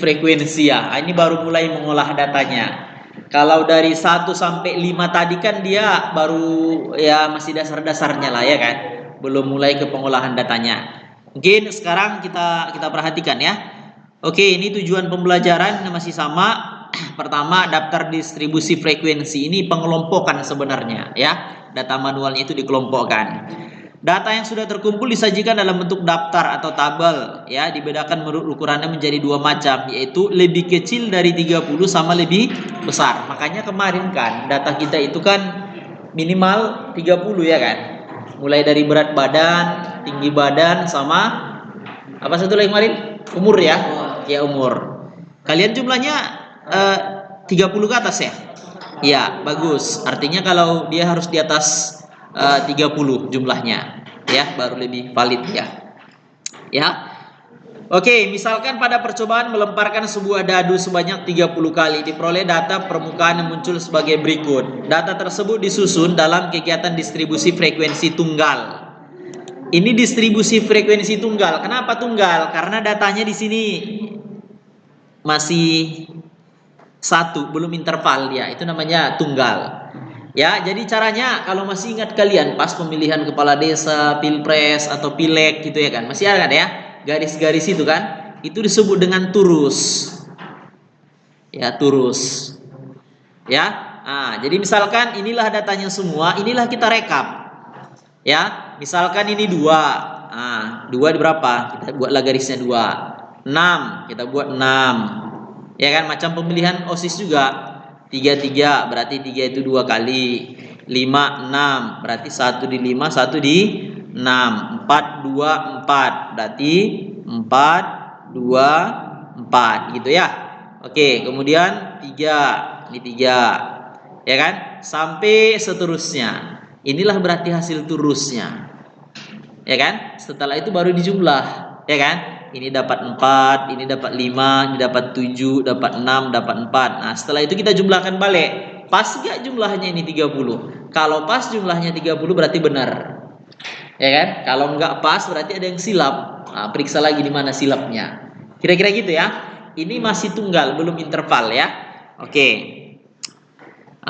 frekuensi ya. Ini baru mulai mengolah datanya. Kalau dari 1 sampai 5 tadi kan dia baru ya masih dasar-dasarnya lah ya kan. Belum mulai ke pengolahan datanya. Mungkin sekarang kita perhatikan ya. Oke, ini tujuan pembelajaran masih sama. Pertama, daftar distribusi frekuensi ini pengelompokan sebenarnya ya. Data manualnya itu dikelompokkan. Data yang sudah terkumpul disajikan dalam bentuk daftar atau tabel ya, dibedakan menurut ukurannya menjadi dua macam, yaitu lebih kecil dari 30 sama lebih besar. Makanya kemarin kan data kita itu kan minimal 30 ya kan. Mulai dari berat badan, tinggi badan sama apa satu lagi kemarin? Umur ya. Ya umur. Kalian jumlahnya 30 ke atas ya? Ya, bagus. Artinya kalau dia harus di atas 30 jumlahnya ya, baru lebih valid ya. Ya. Oke, misalkan pada percobaan melemparkan sebuah dadu sebanyak 30 kali, diperoleh data permukaan yang muncul sebagai berikut. Data tersebut disusun dalam kegiatan distribusi frekuensi tunggal. Ini distribusi frekuensi tunggal. Kenapa tunggal? Karena datanya di sini masih satu, belum interval ya. Itu namanya tunggal. Ya, jadi caranya kalau masih ingat kalian pas pemilihan kepala desa, pilpres atau pileg gitu ya kan, masih ada kan ya garis-garis itu kan, itu disebut dengan turus. Ya, turus. Ya, jadi misalkan inilah datanya semua, inilah kita rekap. Ya, misalkan ini 2. Dua berapa? Kita buatlah garisnya 2. 6, kita buat 6. Ya kan, macam pemilihan OSIS juga. 3 berarti 3 itu 2 kali. 5 6 berarti 1 di 5 1 di 6. 4 2 4 berarti 4 2 4 gitu ya. Oke, kemudian 3 ini 3 ya kan, sampai seterusnya. Inilah berarti hasil turusnya ya kan. Setelah itu baru dijumlah ya kan. Ini dapat 4, ini dapat 5, ini dapat 7, dapat 6, dapat 4. Nah, setelah itu kita jumlahkan balik. Pas gak jumlahnya ini 30? Kalau pas jumlahnya 30 berarti benar. Ya kan? Kalau enggak pas berarti ada yang silap. Nah, periksa lagi di mana silapnya. Kira-kira gitu ya. Ini masih tunggal, belum interval ya. Oke.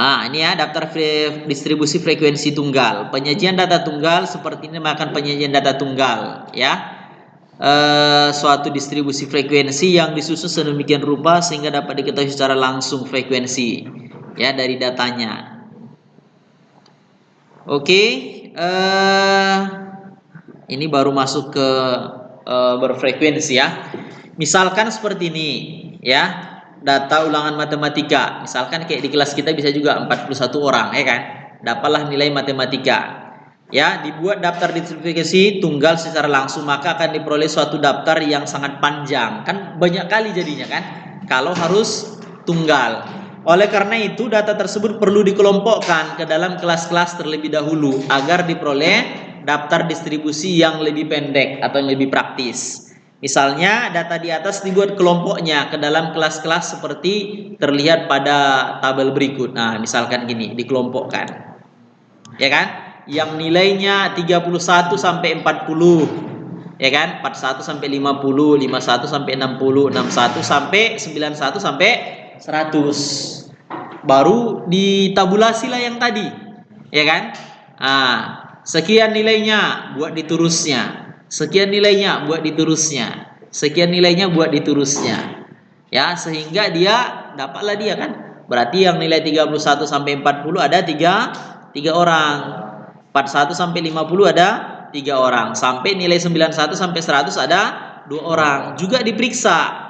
Ini ya daftar distribusi frekuensi tunggal. Penyajian data tunggal seperti ini makan penyajian data tunggal ya. Suatu distribusi frekuensi yang disusun sedemikian rupa sehingga dapat diketahui secara langsung frekuensi ya dari datanya. Oke, ini baru masuk ke berfrekuensi ya. Misalkan seperti ini ya, data ulangan matematika. Misalkan kayak di kelas kita bisa juga 41 orang ya kan. Dapatlah nilai matematika. Ya, dibuat daftar distribusi tunggal secara langsung, maka akan diperoleh suatu daftar yang sangat panjang. Kan banyak kali jadinya kan kalau harus tunggal. Oleh karena itu data tersebut perlu dikelompokkan ke dalam kelas-kelas terlebih dahulu agar diperoleh daftar distribusi yang lebih pendek atau yang lebih praktis. Misalnya data di atas dibuat kelompoknya ke dalam kelas-kelas seperti terlihat pada tabel berikut. Nah, misalkan gini, dikelompokkan. Ya kan? Yang nilainya 31 sampai 40. Ya kan? 41 sampai 50, 51 sampai 60, 61 sampai 91 sampai 100. Baru ditabulasi lah yang tadi. Ya kan? Sekian nilainya buat diturusnya. Sekian nilainya buat diturusnya. Sekian nilainya buat diturusnya. Ya, sehingga dia dapatlah dia kan. Berarti yang nilai 31 sampai 40 ada 3 orang. 41 sampai 50 ada 3 orang. Sampai nilai 91 sampai 100 ada 2 orang. Juga diperiksa.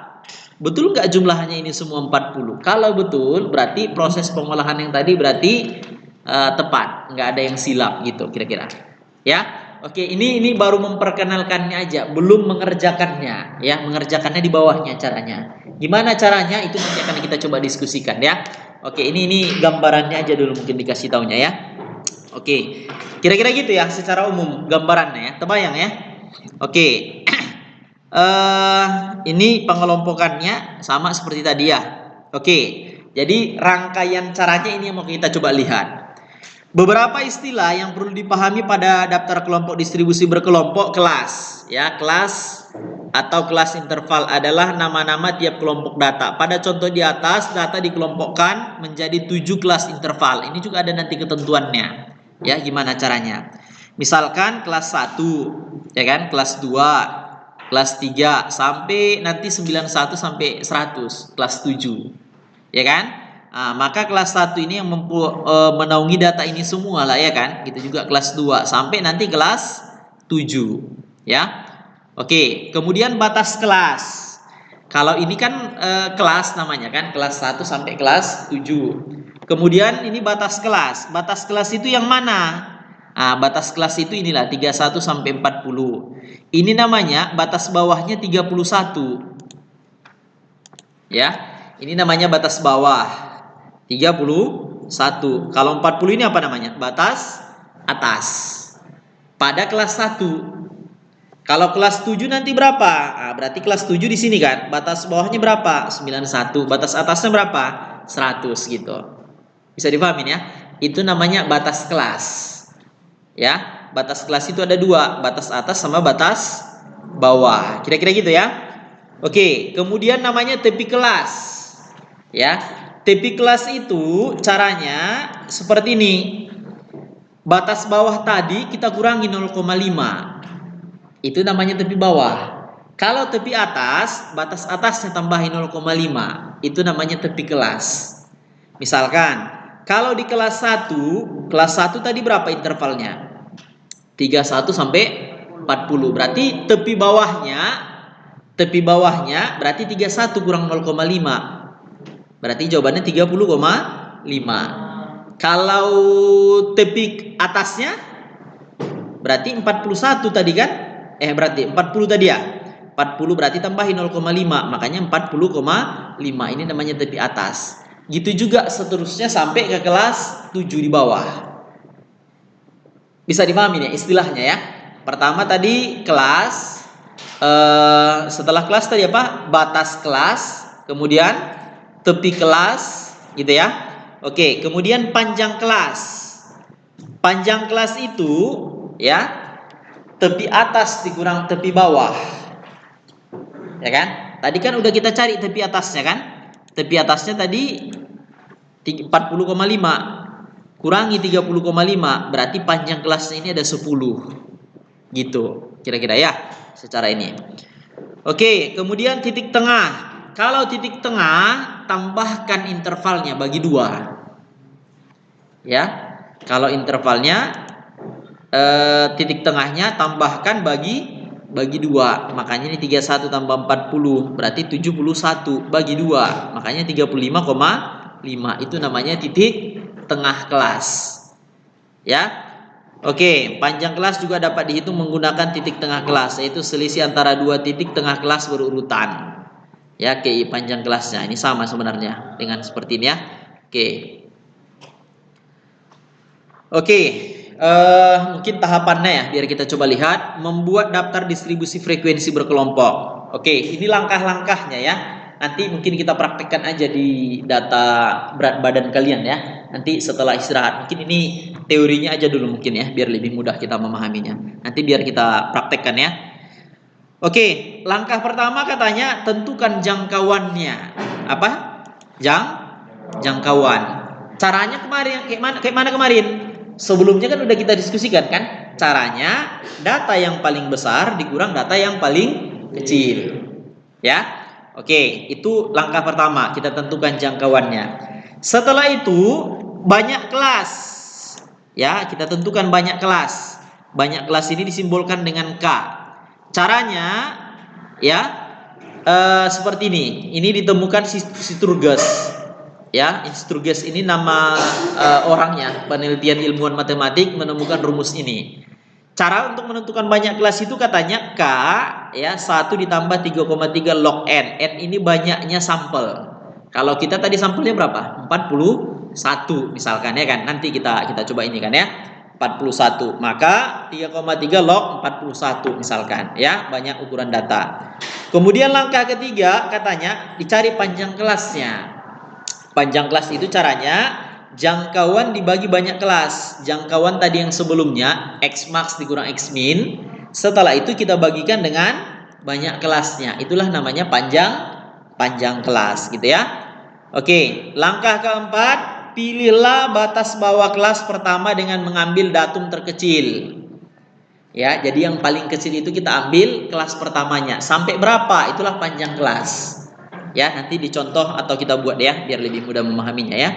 Betul nggak jumlahnya ini semua 40? Kalau betul, berarti proses pengolahan yang tadi berarti tepat, nggak ada yang silap gitu kira-kira. Ya, oke, ini baru memperkenalkannya aja, belum mengerjakannya. Ya, mengerjakannya di bawahnya caranya. Gimana caranya? Itu nanti akan kita coba diskusikan ya. Oke, ini gambarannya aja dulu mungkin dikasih taunya ya. Oke, kira-kira gitu ya secara umum gambarannya ya, terbayang ya. Oke. Ini pengelompokannya sama seperti tadi ya. Oke, jadi rangkaian caranya ini yang mau kita coba lihat. Beberapa istilah yang perlu dipahami pada daftar kelompok distribusi berkelompok kelas. Ya, kelas atau kelas interval adalah nama-nama tiap kelompok data. Pada contoh di atas, data dikelompokkan menjadi 7 kelas interval. Ini juga ada nanti ketentuannya. Ya, gimana caranya? Misalkan kelas 1, ya kan? Kelas 2, kelas 3 sampai nanti 91 sampai 100, kelas 7. Ya kan? Nah, maka kelas 1 ini yang menaungi data ini semua lah ya kan? Gitu juga kelas 2 sampai nanti kelas 7, ya. Oke, kemudian batas kelas. Kalau ini kan kelas namanya kan, kelas 1 sampai kelas 7. Kemudian ini batas kelas. Batas kelas itu yang mana? Nah, batas kelas itu inilah 31 sampai 40. Ini namanya batas bawahnya 31. Ya. Ini namanya batas bawah 31. Kalau 40 ini apa namanya? Batas atas. Pada kelas 1. Kalau kelas 7 nanti berapa? Nah, berarti kelas 7 di sini kan. Batas bawahnya berapa? 91. Batas atasnya berapa? 100 gitu. Bisa dipahamin ya? Itu namanya batas kelas. Ya, batas kelas itu ada 2, batas atas sama batas bawah. Kira-kira gitu ya. Oke, kemudian namanya tepi kelas. Ya, tepi kelas itu caranya seperti ini. Batas bawah tadi kita kurangi 0,5. Itu namanya tepi bawah. Kalau tepi atas, batas atasnya tambahin 0,5. Itu namanya tepi kelas. Misalkan, kalau di kelas 1, kelas 1 tadi berapa intervalnya? 31 sampai 40. Berarti tepi bawahnya berarti 31 kurang 0,5. Berarti jawabannya 30,5. Kalau tepi atasnya berarti 41 tadi kan? Berarti 40 tadi ya. 40 berarti tambahin 0,5, makanya 40,5. Ini namanya tepi atas. Gitu juga seterusnya sampai ke kelas 7 di bawah. Bisa dipahami ya istilahnya ya. Pertama tadi kelas, setelah kelas tadi apa? Batas kelas, kemudian tepi kelas, gitu ya. Oke, kemudian panjang kelas. Panjang kelas itu ya tepi atas dikurang tepi bawah. Ya kan? Tadi kan udah kita cari tepi atasnya kan? Tepi atasnya tadi 40,5 kurangi 30,5 berarti panjang kelasnya ini ada 10. Gitu. Kira-kira ya secara ini. Oke, kemudian titik tengah. Kalau titik tengah tambahkan intervalnya bagi 2. Ya. Kalau intervalnya titik tengahnya tambahkan bagi 2. Makanya ini 31 tambah 40 berarti 71 bagi 2. Makanya 35,5. Itu namanya titik tengah kelas. Ya. Oke, panjang kelas juga dapat dihitung menggunakan titik tengah kelas, yaitu selisih antara 2 titik tengah kelas berurutan. Ya, KI panjang kelasnya. Ini sama sebenarnya dengan seperti ini ya. Oke, mungkin tahapannya ya, biar kita coba lihat. Membuat daftar distribusi frekuensi berkelompok. Oke, ini langkah-langkahnya ya. Nanti mungkin kita praktekkan aja di data berat badan kalian ya. Nanti setelah istirahat. Mungkin ini teorinya aja dulu mungkin ya, biar lebih mudah kita memahaminya. Nanti biar kita praktekkan ya. Oke, langkah pertama katanya tentukan jangkauannya. Apa? Jangkauan. Caranya kayak mana kemarin? Sebelumnya kan udah kita diskusikan kan? Caranya data yang paling besar dikurang data yang paling kecil. Ya. Oke, itu langkah pertama, kita tentukan jangkauannya. Setelah itu banyak kelas. Ya, kita tentukan banyak kelas. Banyak kelas ini disimbolkan dengan K. Caranya ya seperti ini. Ini ditemukan Sturges. Ya, Sturges ini nama orangnya, penelitian ilmuwan matematik menemukan rumus ini. Cara untuk menentukan banyak kelas itu katanya K ya 1 ditambah 3,3 log N. N ini banyaknya sampel. Kalau kita tadi sampelnya berapa? 41 misalkan ya kan. Nanti kita coba ini kan ya. 41. Maka 3,3 log 41 misalkan ya, banyak ukuran data. Kemudian langkah ketiga katanya dicari panjang kelasnya. Panjang kelas itu caranya jangkauan dibagi banyak kelas. Jangkauan tadi yang sebelumnya X max dikurang X min. Setelah itu kita bagikan dengan banyak kelasnya. Itulah namanya panjang kelas gitu ya. Oke, langkah keempat, pilihlah batas bawah kelas pertama dengan mengambil datum terkecil. Ya, jadi yang paling kecil itu kita ambil kelas pertamanya. Sampai berapa? Itulah panjang kelas. Ya, nanti dicontoh atau kita buat ya biar lebih mudah memahaminya ya.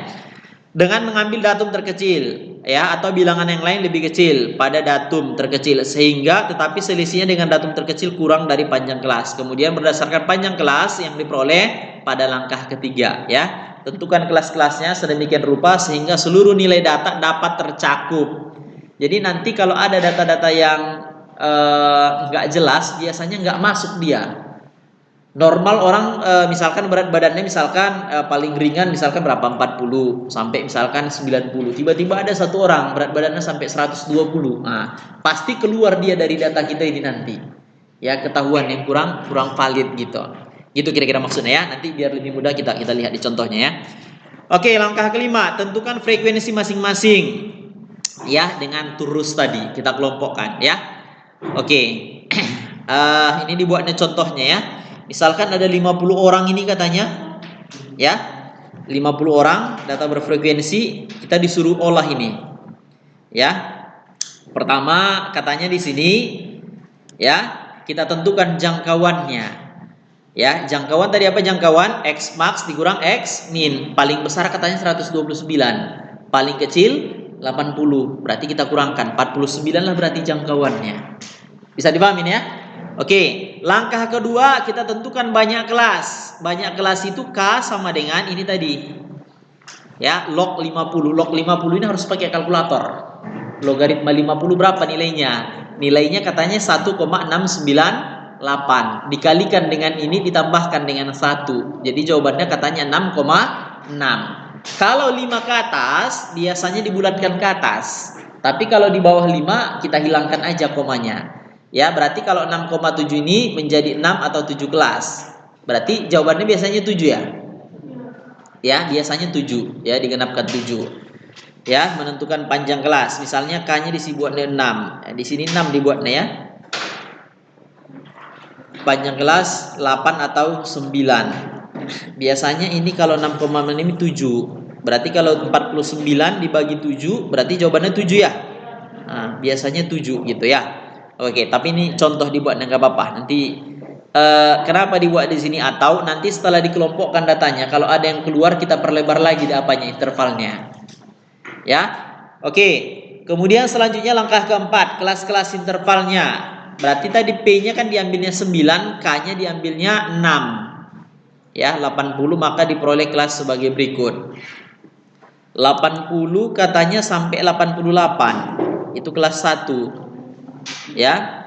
Dengan mengambil datum terkecil ya atau bilangan yang lain lebih kecil pada datum terkecil sehingga tetapi selisihnya dengan datum terkecil kurang dari panjang kelas. Kemudian berdasarkan panjang kelas yang diperoleh pada langkah ketiga ya. Tentukan kelas-kelasnya sedemikian rupa sehingga seluruh nilai data dapat tercakup. Jadi nanti kalau ada data-data yang nggak jelas, biasanya nggak masuk dia. Normal orang misalkan berat badannya misalkan paling ringan misalkan berapa 40 sampai misalkan 90. Tiba-tiba ada satu orang berat badannya sampai 120. Nah, pasti keluar dia dari data kita ini nanti. Ya, ketahuan yang kurang valid gitu. Gitu kira-kira maksudnya ya. Nanti biar lebih mudah kita lihat di contohnya ya. Oke, langkah kelima, tentukan frekuensi masing-masing. Ya, dengan turus tadi kita kelompokkan ya. Oke. Ini dibuatnya contohnya ya. Misalkan ada 50 orang ini katanya. Ya. 50 orang data berfrekuensi, kita disuruh olah ini. Ya. Pertama katanya di sini ya, kita tentukan jangkauannya. Ya, jangkauan tadi apa jangkauan? X max dikurang X min. Paling besar katanya 129. Paling kecil 80. Berarti kita kurangkan 49 lah berarti jangkauannya. Bisa dipahami ya? Oke, langkah kedua kita tentukan banyak kelas. Banyak kelas itu K sama dengan ini tadi. Ya, log 50. Log 50 ini harus pakai kalkulator. Logaritma 50 berapa nilainya? Nilainya katanya 1,698. Dikalikan dengan ini ditambahkan dengan 1. Jadi jawabannya katanya 6,6. Kalau 5 ke atas biasanya dibulatkan ke atas. Tapi kalau di bawah 5 kita hilangkan aja komanya. Ya, berarti kalau 6,7 ini menjadi 6 atau 7 kelas. Berarti jawabannya biasanya 7 ya. Ya, biasanya 7 ya, digenapkan 7. Ya, menentukan panjang kelas. Misalnya K-nya dibuatnya 6. Ya, di sini 6 dibuatnya ya. Panjang kelas 8 atau 9. Biasanya ini kalau 6,6 ini 7. Berarti kalau 49 dibagi 7 berarti jawabannya 7 ya. Nah, biasanya 7 gitu ya. Oke, tapi ini contoh dibuatnya nggak apa-apa. Nanti kenapa dibuat di sini atau nanti setelah dikelompokkan datanya, kalau ada yang keluar kita perlebar lagi di apanya intervalnya. Ya, oke. Kemudian selanjutnya langkah keempat, kelas-kelas intervalnya. Berarti tadi P-nya kan diambilnya 9, K-nya diambilnya 6. Ya, 80 maka diperoleh kelas sebagai berikut. 80 katanya sampai 88. Itu kelas 1. Ya,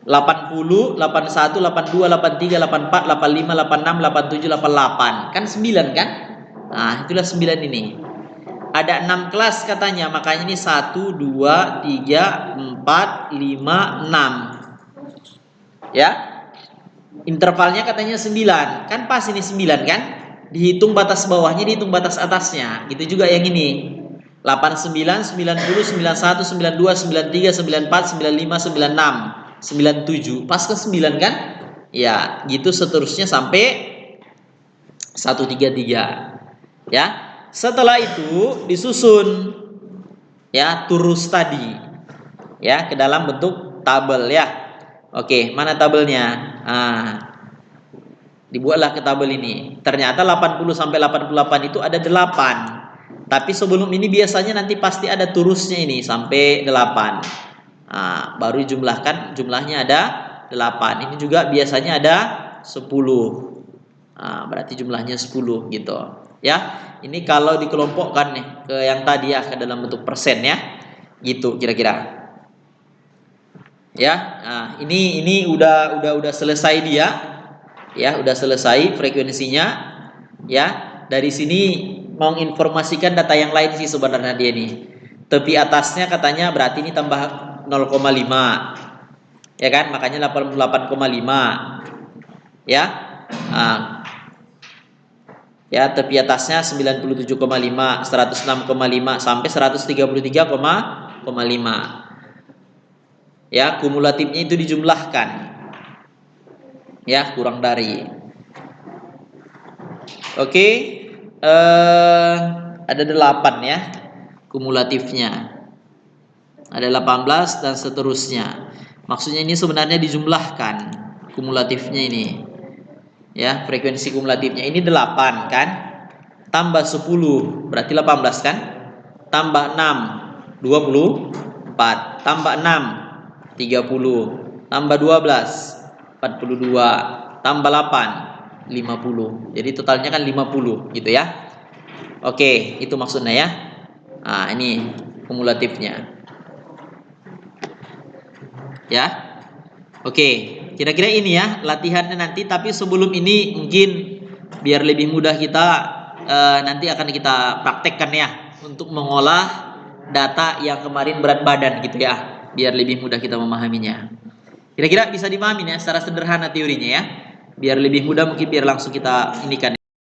80, 81, 82, 83, 84, 85, 86, 87, 88. Kan 9 kan? Nah, itulah 9 ini. Ada 6 kelas katanya, makanya ini 1, 2, 3, 4, 5, 6. Ya. Intervalnya katanya 9. Kan pas ini 9 kan? Dihitung batas bawahnya, dihitung batas atasnya. Gitu juga yang ini. 89, 90, 91, 92, 93, 94, 95, 96, 97. Pas ke 9 kan? Ya, gitu seterusnya sampai 133. Ya. Setelah itu disusun ya turus tadi. Ya, ke dalam bentuk tabel ya. Oke, mana tabelnya? Dibuatlah ke tabel ini. Ternyata 80 sampai 88 itu ada 8. Tapi sebelum ini biasanya nanti pasti ada turusnya ini sampai 8. Nah, baru jumlahkan, jumlahnya ada 8. Ini juga biasanya ada 10. Nah, berarti jumlahnya 10 gitu. Ya, ini kalau dikelompokkan nih ke yang tadi ya ke dalam bentuk persen ya. Gitu kira-kira. Ya, nah, ini udah selesai dia. Ya, udah selesai frekuensinya. Ya, dari sini menginformasikan data yang lain sih sebenarnya dia nih. Tepi atasnya katanya berarti ini tambah 0,5. Ya kan? Makanya 88,5. Ya. Nah, ya, tepi atasnya 97,5, 106,5 sampai 133,5. Ya, kumulatifnya itu dijumlahkan. Ya, kurang dari. Oke, ada 8 ya kumulatifnya. Ada 18 dan seterusnya. Maksudnya ini sebenarnya dijumlahkan kumulatifnya ini. Ya, frekuensi kumulatifnya ini 8 kan? Tambah 10 berarti 18 kan? Tambah 6 24, tambah 6 30, tambah 12 42, tambah 8 50. Jadi totalnya kan 50 gitu ya. Oke, itu maksudnya ya. Nah, ini kumulatifnya. Ya. Oke, kira-kira ini ya latihannya nanti. Tapi sebelum ini mungkin biar lebih mudah kita nanti akan kita praktekkan ya untuk mengolah data yang kemarin berat badan gitu ya, biar lebih mudah kita memahaminya. Kira-kira bisa dipahami ya secara sederhana teorinya ya, biar lebih mudah mungkin biar langsung kita inikan.